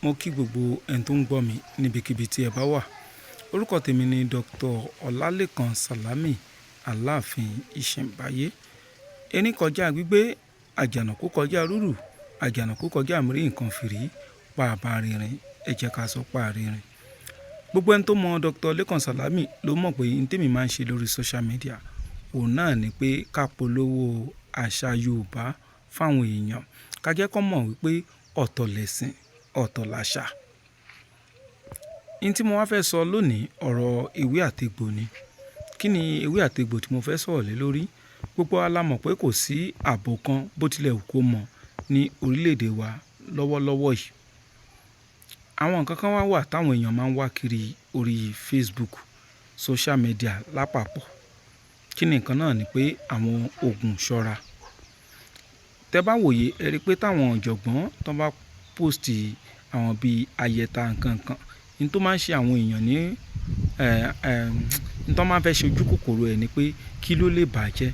Mo kí gbogbo ẹni tó ń gbọ́ mi níbikíbi tí ẹ bá wà. Orúkọ tèmi ni Dr. Ọlálékan Sàlámì Aláàfin Ìṣẹ̀ǹbáyé. Ẹní kọjá gbígbé, àjànàkú kọjá rúrù, àjànàkú kọjá àmúrí nǹkan fìrí, pàápàá rìnrìn, ẹ jẹ́ ká sọ pàá rìnrìn. Gbogbo ẹni tó mọ Dr. Lékan Sàlámì ló mọ̀ pé ní tèmi máa ń ṣe lórí social media, òun náà ni pé ká polówó àṣà Yorùbá fáwọn èèyàn. Ká jẹ́ kó mọ̀ wípé ọ̀tọ̀ lẹ̀sìn, ọ̀tọ̀ làṣà. Ní tí mo wá fẹ́ sọ lónìí, ọ̀rọ̀ ewé àtegbò ni. Kí ni ewé àtegbò tí mo fẹ́ sọ̀rọ̀ lé lórí? Gbogbo wa la mọ̀ pé kò sí ààbò kan bó tilẹ̀ wù kó mọ̀ ní orílẹ̀-èdè wa lọ́wọ́lọ́wọ́ yìí. Àwọn nǹkan kan wà táwọn èèyàn máa ń wá kiri orí Facebook, social media lápapọ̀. Kí ni nǹkan náà ni pé àwọn oògùn ìṣọ́ra. Tẹ́ bá wòye, ẹ rí pé táwọn ọ̀jọ̀gbọ́n tó bá post àwọn bíi ayẹta nǹkan kan, ní tó máa ń ṣe àwọn èèyàn ní ní tó máa ń fẹ́ ṣe ojú kòkòrò ẹ̀ ni pé kí ló lè bàjẹ́.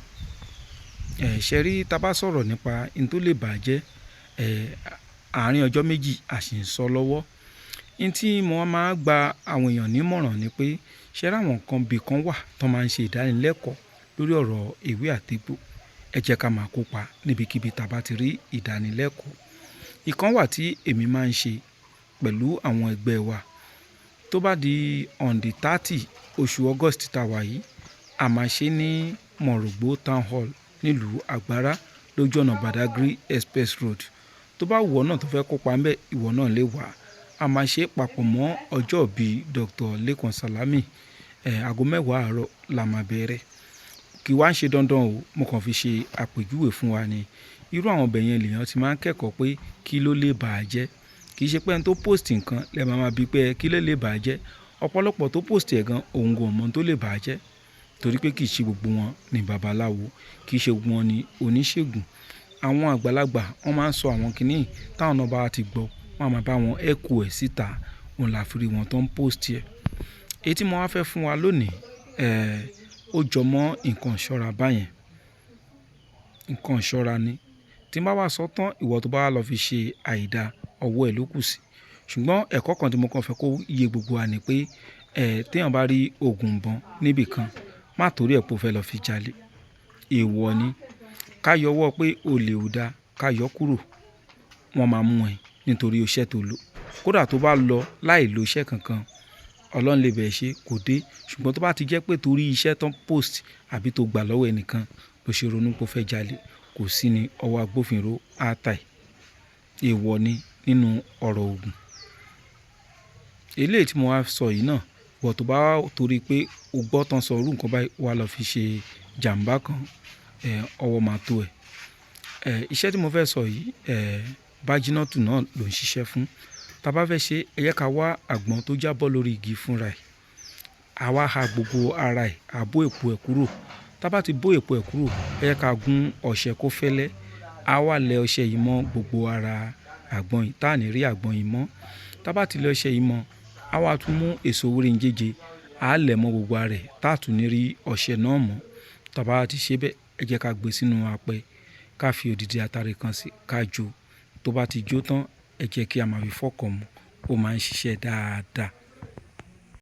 Ṣé rí tá bá sọ̀rọ̀ nípa ní tó lè bàjẹ́, àárín ọjọ́ méjì a sì ń sọ lọ́wọ́. Ní tí mo máa ń gba àwọn èèyàn nímọ̀ràn ni pé ṣé rí àwọn nǹkan bí kan wà tó máa ń ṣe ìdánilẹ́kọ̀ọ́ lórí ọ̀rọ̀ ewé àtegbò. Ẹ jẹ́ ká máa kópa níbikíbi tá bá ti rí ìdánilẹ́kọ̀ọ́. Ìkan wà tí èmi máa ń ṣe pẹ̀lú àwọn ẹgbẹ́ wa. Tó bá di on the 30 oṣù August tá wà yìí, a máa ṣe ní Mọ̀rọ̀gbó Town Hall nílùú Àgbárá lójú ọ̀nà Badagry Express Road. Tó bá wù ọ́ náà tó fẹ́ kópa ńbẹ̀, ìwọ náà lè wá. A máa ṣe papọ̀ mọ́ ọjọ́ ìbí Dr. Lékan Sàlámì. Aago 10 àárọ̀ la máa bẹ̀rẹ̀. Kì wá ń ṣe dandan o, mo kàn fi ṣe àpèjúwe fún wa ni. Irú àwọn ibẹ̀ yẹn lèèyàn ti máa ń kẹ́kọ̀ọ́ pé kí ló lè bàjẹ́. Kì í ṣe pé ẹni tó post nǹkan lẹ máa bí pé kí ló lè bàjẹ́. Ọ̀pọ̀lọpọ̀ tó post ẹ̀ gan, òun kò mọ̀ tó lè bàjẹ́. Torí pé kì í ṣe gbogbo wọn ni babaláwo, kì í ṣe gbogbo wọn ni oníṣègùn. Àwọn àgbàlagbà wọ́n máa ń sọ àwọn kìnnì táwọn náà bá ti gbọ́, wọ́n á máa bá wọn echo ẹ̀ síta. Òun là fi rí wọn tó ń post ẹ̀. Èyí tí mo wá fẹ́ fún wa lónìí, ó jọ mọ́ nǹkan ìṣọ́ra báyẹn. Nǹkan ìṣọ́ra ni. Tí n bá wá sọ tán, ìwọ tó bá wá lọ fi ṣe àìda, ọwọ́ ẹ ló kù sí. Ṣùgbọ́n ẹ̀kọ́ kan tí mo kàn fẹ́ kó yé gbogbo wa ni pé tí èèyàn bá rí oògùn ìbọn níbì kan, má torí ẹ̀ pé ó fẹ́ lọ fi jalè. Èèwọ̀ ni. Ká yọ ọwọ́ pé olè ò da, ká yọ kúrò. Wọ́n máa mú ẹ nítorí iṣẹ́ tó lò. Kódà tó bá lọ láì lo iṣẹ́ kankan, Ọlọ́run lè bẹ̀ ẹ́ ṣe kò dé. Ṣùgbọ́n tó bá ti jẹ́ pé torí iṣẹ́ tán post àbí tó gbà lọ́wọ́ ẹnìkan ló ṣe ronú pé ó fẹ́ jalè, kò sí ní ọwọ́ agbófinró á tà ẹ́. Èèwọ̀ ni nínú ọ̀rọ̀ oògùn. Eléyìí tí mo wá sọ yìí náà, ìwọ tó bá torí pé o gbọ́ tán sọ irú nǹkan báyìí wá lọ fi ṣe jàmbá kan, ọwọ́ máa tó ẹ. Iṣẹ́ tí mo fẹ́ sọ yìí, Bájínátù náà ló ń ṣiṣẹ́ fún. Tá bá fẹ́ ṣe, ẹ jẹ́ ká wá àgbọn tó jábọ́ lórí igi fúnra ẹ̀. A wá ha gbogbo ara ẹ̀, a bó èpo ẹ̀ kúrò. Tá bá ti bó èpo ẹ̀ kúrò, ẹ jẹ́ ká gún ọṣẹ kó fẹ́lẹ́. A wá lẹ ọṣẹ yìí mọ́ gbogbo ara àgbọn yìí, tá ní rí àgbọn yìí mọ́. Tá bá ti lẹ ọṣẹ yìí mọ́, a wá tún mú èso wérénjéje, a lẹ̀ mọ́ gbogbo ara rẹ̀, tá tún ní rí ọṣẹ náà mọ́. Tá bá ti ṣe bẹ́ẹ̀, ẹ jẹ́ ká gbé sínú apẹ, ká fi òdìdì atare kan sí, ká jó. Tó bá ti jó tán, ẹ jẹ́ kí a máa fi fọ́kọ̀ mu. Ó máa ń ṣiṣẹ́ dáadáa.